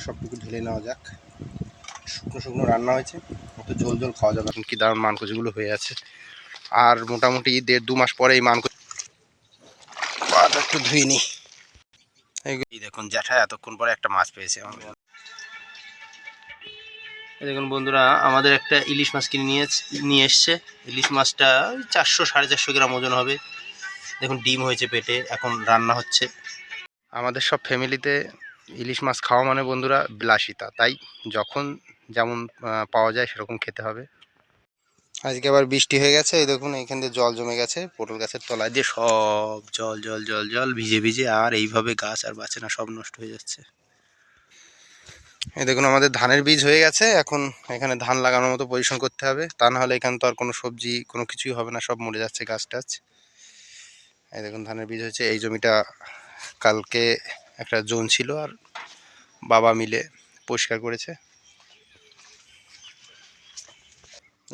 সবটুকু ঢেলে নেওয়া যাক। শুকনো শুকনো রান্না হয়েছে, অত ঝোল ঝোল খাওয়া যাবে। কি দারুণ মানকচুগুলো হয়ে আছে। আর মোটামুটি 1.5-2 মাস পরে এই মানকচু পাটা একটু ধুয়ে নিই। এই দেখুন জ্যাঠা এতক্ষণ পরে একটা মাছ পেয়েছে। এই দেখুন বন্ধুরা, আমাদের একটা ইলিশ মাছ কিনে নিয়ে এসছে। ইলিশ মাছটা 400-450 গ্রাম ওজন হবে। দেখুন ডিম হয়েছে পেটে, এখন রান্না হচ্ছে। আমাদের সব ফ্যামিলিতে ইলিশ মাছ খাওয়া মানে বন্ধুরা বিলাসিতা, তাই যখন যেমন পাওয়া যায় সেরকম খেতে হবে। আজকে আবার বৃষ্টি হয়ে গেছে, এই দেখুন এইখান দিয়ে জল জমে গেছে পটল গাছের তলায় দিয়ে, সব জল জল জল জল ভিজে ভিজে, আর এইভাবে গাছ আর বাঁচে না, সব নষ্ট হয়ে যাচ্ছে। এই দেখুন আমাদের ধানের বীজ হয়ে গেছে, এখন এখানে ধান লাগানোর মতো পজিশন করতে হবে, তা না হলে এখানে তো আর কোনো সবজি কোনো কিছুই হবে না, সব মরে যাচ্ছে গাছ টাছ। এই দেখুন ধানের বীজ হয়েছে। এই জমিটা কালকে একটা জোন ছিল আর বাবা মিলে পরিষ্কার করেছে।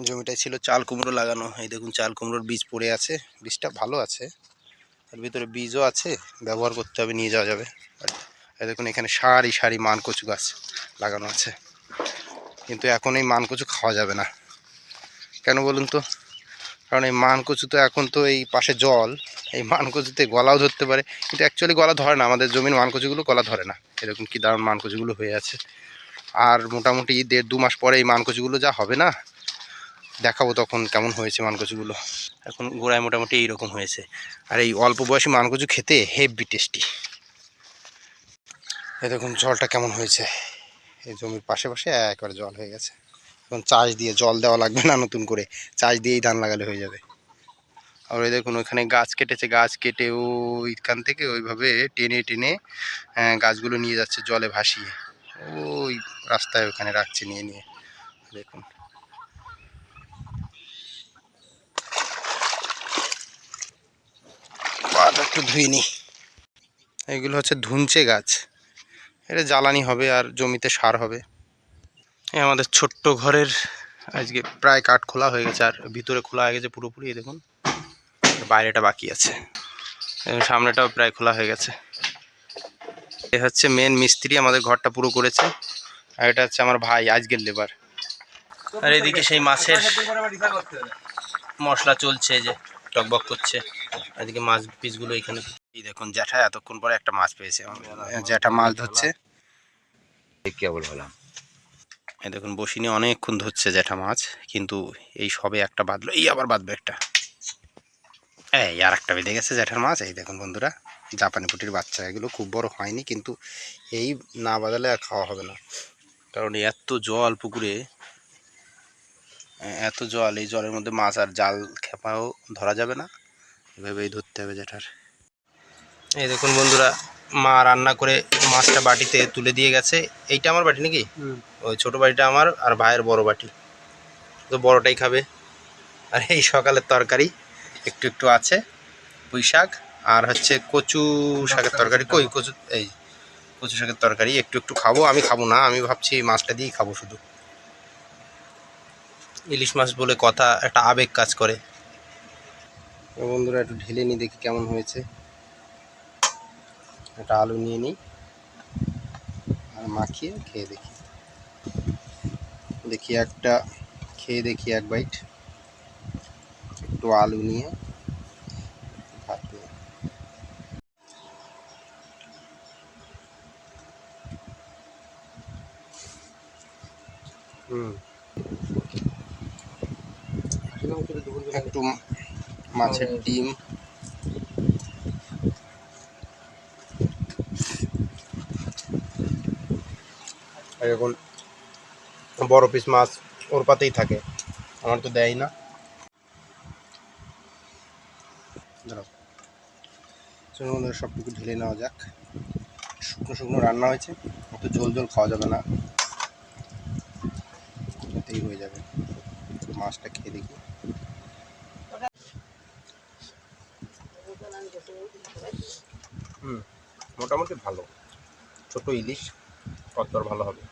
জমিটায় ছিল চাল কুমড়ো লাগানো। এই দেখুন চাল কুমড়োর বীজ পড়ে আছে, বীজটা ভালো আছে, তার ভিতরে বীজও আছে, ব্যবহার করতে হবে, নিয়ে যাওয়া যাবে। এই দেখুন এখানে সারি সারি মানকচু গাছ লাগানো আছে, কিন্তু এখন এই মানকচু খাওয়া যাবে না। কেন বলুন তো? কারণ এই মানকচু তো এখন তো এই পাশে জল, এই মানকচুতে গলাও ধরতে পারে, কিন্তু অ্যাকচুয়ালি গলা ধরে না, আমাদের জমির মানকচুগুলো গলা ধরে না। এরকম কি দারুণ মানকচুগুলো হয়ে আছে। আর মোটামুটি 1.5-2 মাস পরে এই মানকচুগুলো যা হবে না, দেখাবো তখন কেমন হয়েছে মানকচুগুলো। এখন গোড়ায় মোটামুটি এইরকম হয়েছে। আর এই অল্প বয়সী মানকচু খেতে হেভি টেস্টি। এই দেখুন জলটা কেমন হয়েছে, এই জমির পাশে পাশে একবারে জল হয়ে গেছে। এখন চাষ দিয়ে জল দেওয়া লাগবে না, নতুন করে চাষ দিয়েই ধান লাগালে হয়ে যাবে। আর ওই দেখুন ওইখানে গাছ কেটেছে, গাছ কেটে ওইখান থেকে ওইভাবে টেনে টেনে গাছগুলো নিয়ে যাচ্ছে জলে ভাসিয়ে, ওই রাস্তায় ওখানে রাখছে নিয়ে নিয়ে। দেখুন পাটা একটু ধুয়ে নিই। এইগুলো হচ্ছে ধুনচে গাছ, এটা জ্বালানি হবে আর জমিতে সার হবে। এই আমাদের ছোট্ট ঘরের আজকে প্রায় কাঠ খোলা হয়ে গেছে, আর ভিতরে খোলা হয়ে গেছে পুরোপুরি। দেখুন বাইরেটা বাকি আছে, সামনেটাও প্রায় খোলা হয়ে গেছে। এ হচ্ছে মেন মিস্ত্রি, আমাদের ঘরটা পুরো করেছে। আর এটা হচ্ছে আমার ভাই, আজকের লেবার। আর এদিকে সেই মাছের মশলা চলছে, যে টকবক করছে। এদিকে মাছ পিসগুলো এখানে। এই দেখুন জ্যাঠা এতক্ষণ পরে একটা মাছ পেয়েছে, জ্যাঠা মাছ ধরছে। এই দেখুন বসিনি অনেকক্ষণ ধরছে জ্যাঠা মাছ, কিন্তু এই সবে একটা বাঁধলো, এই আবার বাঁধবে একটা। এই আর একটা বেঁধে গেছে জ্যাঠার মাছ। এই দেখুন বন্ধুরা, জাপানি পুঁটির বাচ্চা, এগুলো খুব বড় হয়নি, কিন্তু এই না বাঁধালে আর খাওয়া হবে না। কারণ এত জল পুকুরে, এত জল, এই জলের মধ্যে মাছ আর জাল খেপাও ধরা যাবে না, এভাবেই ধরতে হবে জ্যাঠার। এই দেখুন বন্ধুরা, মা রান্না করে মাছটা বাটিতে তুলে দিয়ে গেছে। এইটা আমার বাটি নাকি? ওই ছোট বাটিটা আমার, আর ভাইয়ের বড় বাটি, তো বড়টাই খাবে। আর এই সকালের তরকারি একটু একটু আছে, পুঁই শাক আর হচ্ছে কচু শাকের তরকারি। কই কচু? এই কচু শাকের তরকারি একটু একটু খাবো, আমি খাবো না, আমি ভাবছি মাছটা দিয়েই খাবো শুধু। ইলিশ মাছ বলে কথা, একটা আবেগ কাজ করে। বন্ধুরা একটু ঢেলে নিই, দেখি কেমন হয়েছে। একটা আলু নিয়ে নিই আর মাখিয়ে খেয়ে দেখি। দেখি একটা খেয়ে দেখি এক বাইট, একটু আলু নিয়ে ভাত দিয়ে। একটু মাছের ডিম, এখন বড় পিস মাছ ওর পাতেই থাকে, আমার তো দেয় না। চলুন সবটুকু ঢেলে নেওয়া যাক। শুকনো শুকনো রান্না হয়েছে, অত ঝোল ঝোল খাওয়া যাবে না, এতেই হয়ে যাবে। মাছটা খেয়ে দেখি। মোটামুটি ভালো, ছোট ইলিশ, কত ভালো হবে।